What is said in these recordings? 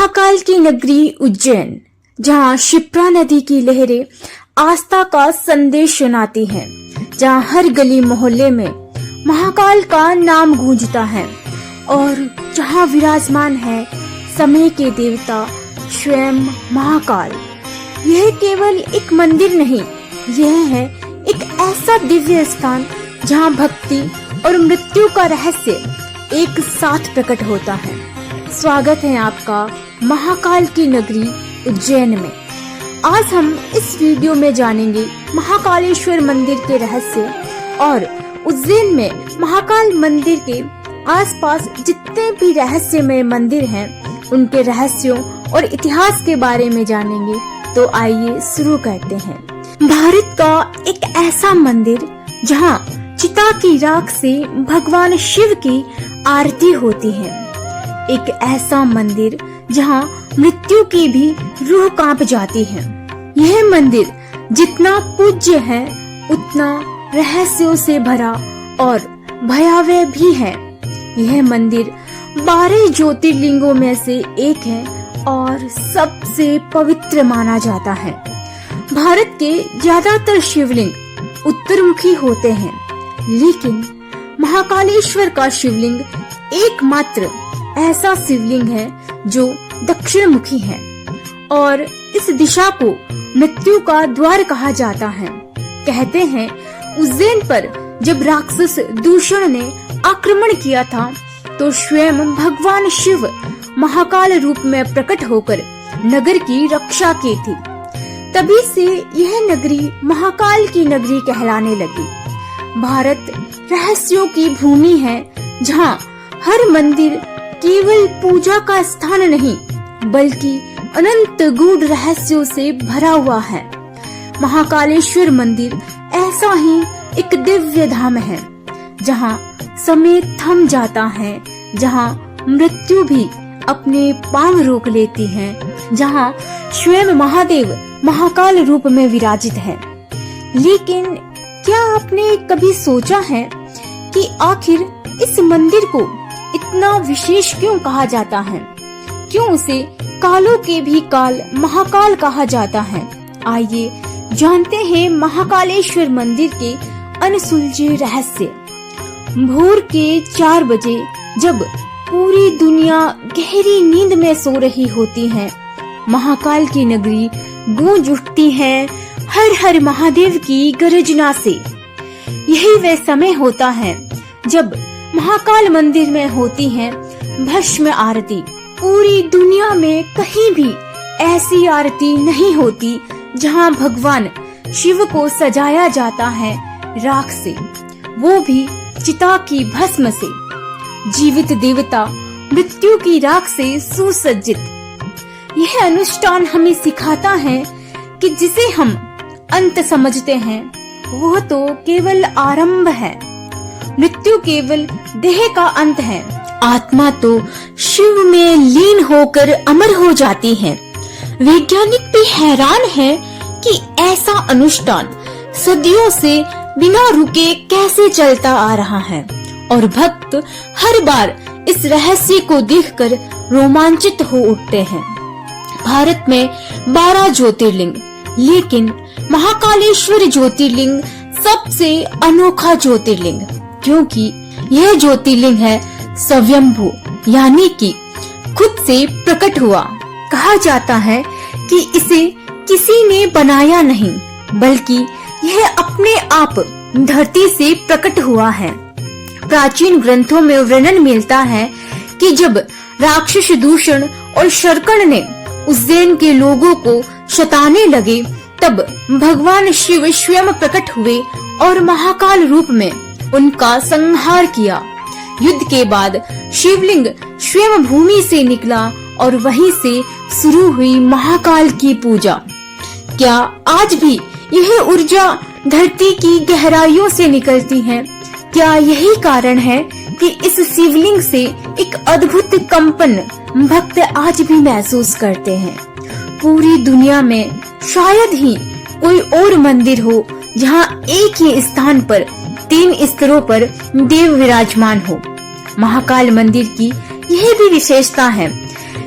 महाकाल की नगरी उज्जैन, जहाँ क्षिप्रा नदी की लहरें आस्था का संदेश सुनाती हैं, जहाँ हर गली मोहल्ले में महाकाल का नाम गूंजता है और जहाँ विराजमान है समय के देवता स्वयं महाकाल। यह केवल एक मंदिर नहीं, यह है एक ऐसा दिव्य स्थान जहाँ भक्ति और मृत्यु का रहस्य एक साथ प्रकट होता है। स्वागत है आपका महाकाल की नगरी उज्जैन में। आज हम इस वीडियो में जानेंगे महाकालेश्वर मंदिर के रहस्य और उज्जैन में महाकाल मंदिर के आसपास जितने भी रहस्यमय मंदिर हैं उनके रहस्यों और इतिहास के बारे में जानेंगे। तो आइए शुरू करते हैं। भारत का एक ऐसा मंदिर जहां चिता की राख से भगवान शिव की आरती होती है, एक ऐसा मंदिर जहां मृत्यु की भी रूह कांप जाती है। यह मंदिर जितना पूज्य है उतना रहस्यों से भरा और भयावह भी है। यह मंदिर 12 ज्योतिर्लिंगों में से एक है और सबसे पवित्र माना जाता है। भारत के ज्यादातर शिवलिंग उत्तरमुखी होते हैं, लेकिन महाकालेश्वर का शिवलिंग एकमात्र ऐसा शिवलिंग है जो दक्षिण मुखी है और इस दिशा को मृत्यु का द्वार कहा जाता है। कहते हैं उज्जैन पर जब राक्षस दूषण ने आक्रमण किया था तो स्वयं भगवान शिव महाकाल रूप में प्रकट होकर नगर की रक्षा की थी। तभी से यह नगरी महाकाल की नगरी कहलाने लगी। भारत रहस्यों की भूमि है, जहाँ हर मंदिर केवल पूजा का स्थान नहीं बल्कि अनंत गूढ़ रहस्यों से भरा हुआ है। महाकालेश्वर मंदिर ऐसा ही एक दिव्य धाम है जहाँ समय थम जाता है, जहाँ मृत्यु भी अपने पांव रोक लेती है, जहाँ स्वयं महादेव महाकाल रूप में विराजित है। लेकिन क्या आपने कभी सोचा है कि आखिर इस मंदिर को इतना विशेष क्यों कहा जाता है? क्यों उसे कालों के भी काल महाकाल कहा जाता है? आइए जानते हैं महाकालेश्वर मंदिर के अनसुलझे रहस्य। भोर के 4 बजे जब पूरी दुनिया गहरी नींद में सो रही होती है, महाकाल की नगरी गूंज उठती है हर हर महादेव की गर्जना से। यही वह समय होता है जब महाकाल मंदिर में होती है भस्म आरती। पूरी दुनिया में कहीं भी ऐसी आरती नहीं होती जहां भगवान शिव को सजाया जाता है राख से, वो भी चिता की भस्म से। जीवित देवता मृत्यु की राख से सुसज्जित। यह अनुष्ठान हमें सिखाता है कि जिसे हम अंत समझते हैं वह तो केवल आरंभ है। मृत्यु केवल देह का अंत है, आत्मा तो शिव में लीन होकर अमर हो जाती है। वैज्ञानिक भी हैरान है कि ऐसा अनुष्ठान सदियों से बिना रुके कैसे चलता आ रहा है और भक्त हर बार इस रहस्य को देखकर रोमांचित हो उठते हैं। भारत में 12 ज्योतिर्लिंग, लेकिन महाकालेश्वर ज्योतिर्लिंग सबसे अनोखा ज्योतिर्लिंग, क्योंकि यह ज्योतिर्लिंग है स्वयंभू, यानी कि खुद से प्रकट हुआ। कहा जाता है कि इसे किसी ने बनाया नहीं बल्कि यह अपने आप धरती से प्रकट हुआ है। प्राचीन ग्रंथों में वर्णन मिलता है कि जब राक्षस दूषण और शर्कण ने उज्जैन के लोगों को सताने लगे तब भगवान शिव स्वयं प्रकट हुए और महाकाल रूप में उनका संहार किया। युद्ध के बाद शिवलिंग स्वयं भूमि से निकला और वहीं से शुरू हुई महाकाल की पूजा। क्या आज भी यह ऊर्जा धरती की गहराइयों से निकलती है? क्या यही कारण है कि इस शिवलिंग से एक अद्भुत कंपन भक्त आज भी महसूस करते हैं? पूरी दुनिया में शायद ही कोई और मंदिर हो जहां एक ही स्थान पर 3 स्तरों पर देव विराजमान हो। महाकाल मंदिर की यह भी विशेषता है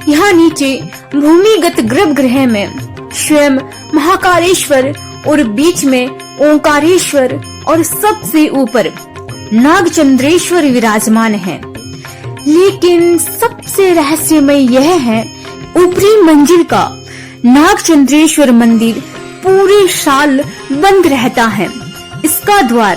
यहाँ नीचे भूमिगत गर्भगृह में स्वयं महाकालेश्वर और बीच में ओंकारेश्वर और सबसे ऊपर नागचंद्रेश्वर विराजमान हैं। लेकिन सबसे रहस्यमय यह है ऊपरी मंजिल का नागचंद्रेश्वर मंदिर पूरे साल बंद रहता है। इसका द्वार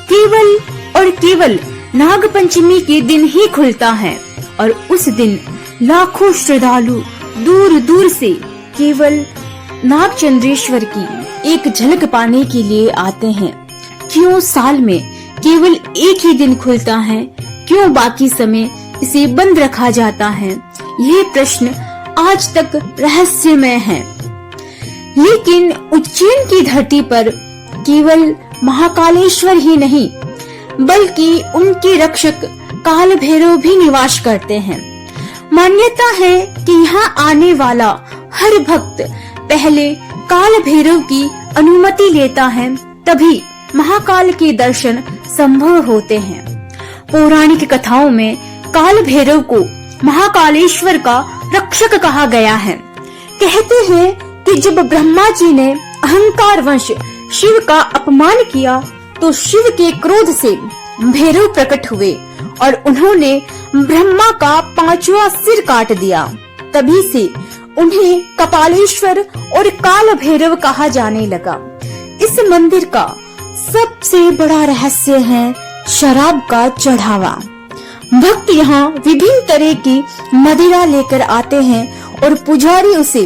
केवल और केवल नागपंचमी के दिन ही खुलता है और उस दिन लाखों श्रद्धालु दूर दूर से केवल नागचंद्रेश्वर की एक झलक पाने के लिए आते हैं। क्यों साल में केवल एक ही दिन खुलता है, क्यों बाकी समय इसे बंद रखा जाता है, ये प्रश्न आज तक रहस्यमय है। लेकिन उज्जैन की धरती पर केवल महाकालेश्वर ही नहीं बल्कि उनके रक्षक काल भैरव भी निवास करते हैं। मान्यता है कि यहाँ आने वाला हर भक्त पहले काल भैरव की अनुमति लेता है, तभी महाकाल के दर्शन संभव होते हैं। पौराणिक कथाओं में काल भैरव को महाकालेश्वर का रक्षक कहा गया है। कहते हैं कि जब ब्रह्मा जी ने अहंकारवश शिव का अपमान किया तो शिव के क्रोध से भैरव प्रकट हुए और उन्होंने ब्रह्मा का 5वां सिर काट दिया। तभी से उन्हें कपालेश्वर और काल भैरव कहा जाने लगा। इस मंदिर का सबसे बड़ा रहस्य है शराब का चढ़ावा। भक्त यहाँ विभिन्न तरह की मदिरा लेकर आते हैं और पुजारी उसे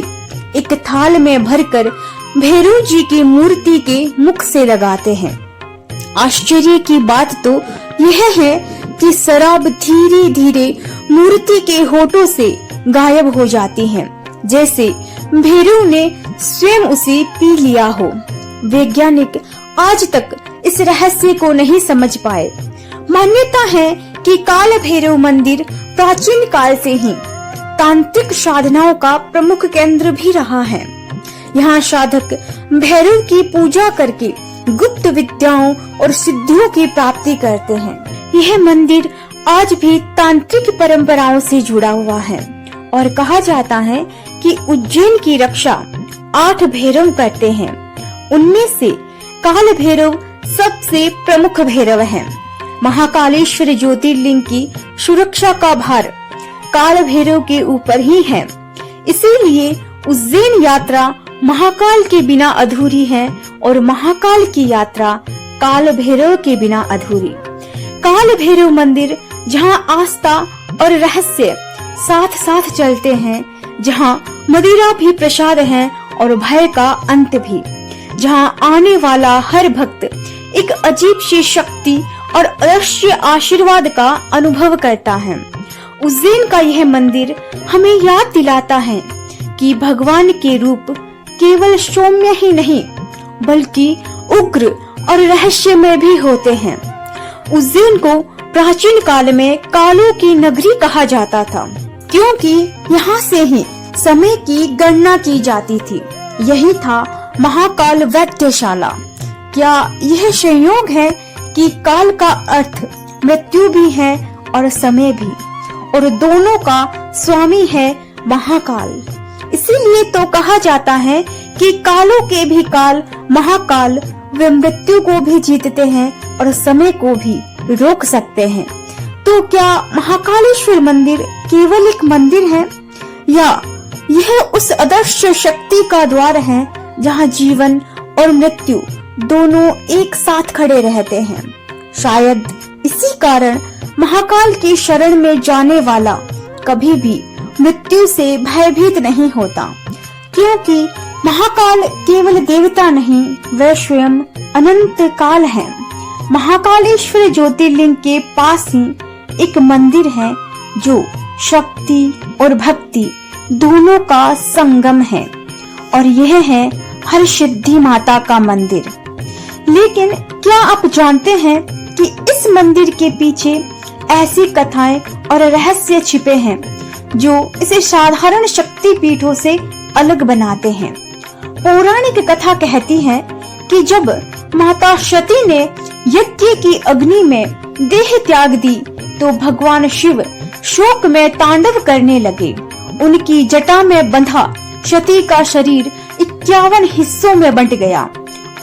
एक थाल में भरकर भैरव जी की मूर्ति के मुख से लगाते हैं। आश्चर्य की बात तो यह है कि शराब धीरे धीरे मूर्ति के होठों से गायब हो जाती है, जैसे भैरव ने स्वयं उसे पी लिया हो। वैज्ञानिक आज तक इस रहस्य को नहीं समझ पाए। मान्यता है कि काल भैरव मंदिर प्राचीन काल से ही तांत्रिक साधनाओं का प्रमुख केंद्र भी रहा है। यहाँ साधक भैरव की पूजा करके गुप्त विद्याओं और सिद्धियों की प्राप्ति करते हैं। यह मंदिर आज भी तांत्रिक परंपराओं से जुड़ा हुआ है और कहा जाता है कि उज्जैन की रक्षा 8 भैरव करते हैं। उनमें से काल भैरव सबसे प्रमुख भैरव हैं। महाकालेश्वर ज्योतिर्लिंग की सुरक्षा का भार काल भैरव के ऊपर ही है। इसीलिए उज्जैन यात्रा महाकाल के बिना अधूरी है और महाकाल की यात्रा काल भैरव के बिना अधूरी। काल भैरव मंदिर जहाँ आस्था और रहस्य साथ साथ चलते हैं, जहाँ मदिरा भी प्रसाद है और भय का अंत भी, जहाँ आने वाला हर भक्त एक अजीब सी शक्ति और अदृश्य आशीर्वाद का अनुभव करता है। उज्जैन का यह मंदिर हमें याद दिलाता है कि भगवान के रूप केवल सौम्य ही नहीं बल्कि उग्र और रहस्यमय भी होते हैं। उज्जैन को प्राचीन काल में कालों की नगरी कहा जाता था, क्योंकि यहाँ से ही समय की गणना की जाती थी। यही था महाकाल वैद्यशाला। क्या यह संयोग है कि काल का अर्थ मृत्यु भी है और समय भी, और दोनों का स्वामी है महाकाल। इसीलिए तो कहा जाता है कि कालों के भी काल महाकाल वे मृत्यु को भी जीतते हैं और समय को भी रोक सकते हैं। तो क्या महाकालेश्वर मंदिर केवल एक मंदिर है या यह उस अदृश्य शक्ति का द्वार है जहाँ जीवन और मृत्यु दोनों एक साथ खड़े रहते हैं? शायद इसी कारण महाकाल की शरण में जाने वाला कभी भी मृत्यु से भयभीत नहीं होता, क्योंकि महाकाल केवल देवता नहीं, वह स्वयं अनंत काल है। महाकालेश्वर ज्योतिर्लिंग के पास ही एक मंदिर है जो शक्ति और भक्ति दोनों का संगम है, और यह है हरसिद्धि माता का मंदिर। लेकिन क्या आप जानते हैं कि इस मंदिर के पीछे ऐसी कथाएं और रहस्य छिपे हैं जो इसे साधारण शक्ति पीठों से अलग बनाते हैं। पौराणिक कथा कहती है कि जब माता सती ने यज्ञ की अग्नि में देह त्याग दी तो भगवान शिव शोक में तांडव करने लगे उनकी जटा में बंधा सती का शरीर 51 हिस्सों में बंट गया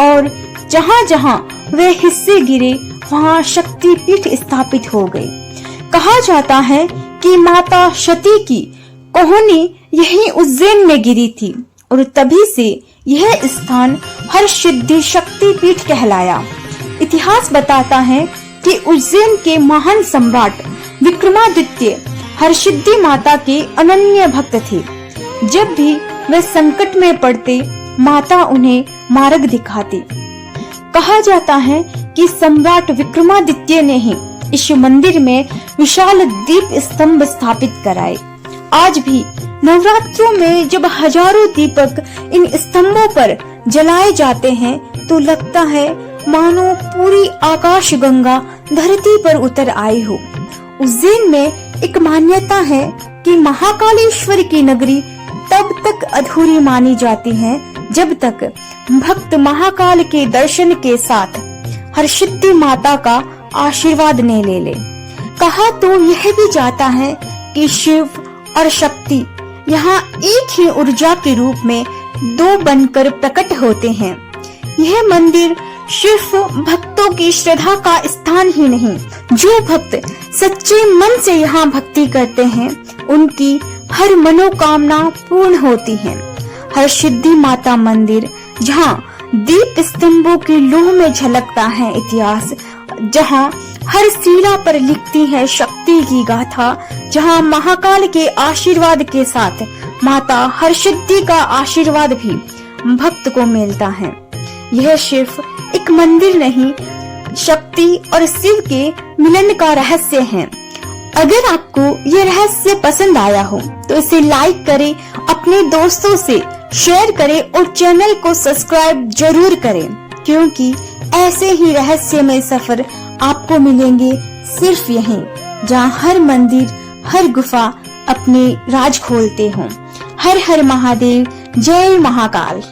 और जहां जहां वे हिस्से गिरे वहां शक्तिपीठ स्थापित हो गए। कहा जाता है कि माता सती की कोहनी यही उज्जैन में गिरी थी और तभी से यह स्थान हरसिद्धि शक्तिपीठ कहलाया। इतिहास बताता है कि उज्जैन के महान सम्राट विक्रमादित्य हरसिद्धि माता के अनन्य भक्त थे। जब भी वे संकट में पड़ते माता उन्हें मार्ग दिखाती। कहा जाता है कि सम्राट विक्रमादित्य ने ही इस मंदिर में विशाल दीप स्तंभ स्थापित कराए। आज भी नवरात्रों में जब हजारों दीपक इन स्तंभों पर जलाए जाते हैं तो लगता है मानो पूरी आकाश गंगा धरती पर उतर आई हो। उज्जैन में एक मान्यता है कि महाकालेश्वर की नगरी तब तक अधूरी मानी जाती है जब तक भक्त महाकाल के दर्शन के साथ हरसिद्धि माता का आशीर्वाद न ले ले। कहा तो यह भी जाता है कि शिव और शक्ति यहाँ एक ही ऊर्जा के रूप में दो बनकर प्रकट होते हैं। यह मंदिर सिर्फ भक्तों की श्रद्धा का स्थान ही नहीं, जो भक्त सच्चे मन से यहाँ भक्ति करते हैं उनकी हर मनोकामना पूर्ण होती है। हरसिद्धि माता मंदिर जहाँ दीप स्तंभों की लौह में झलकता है इतिहास, जहाँ हर शिला पर लिखती है शक्ति की गाथा, जहाँ महाकाल के आशीर्वाद के साथ माता हरसिद्धि का आशीर्वाद भी भक्त को मिलता है। यह सिर्फ एक मंदिर नहीं, शक्ति और शिव के मिलन का रहस्य है। अगर आपको ये रहस्य पसंद आया हो तो इसे लाइक करें, अपने दोस्तों से शेयर करें और चैनल को सब्सक्राइब जरूर करें, क्योंकि ऐसे ही रहस्यमय सफर आपको मिलेंगे सिर्फ यहीं, जहाँ हर मंदिर, हर गुफा अपने राज खोलते हों। हर हर महादेव, जय महाकाल।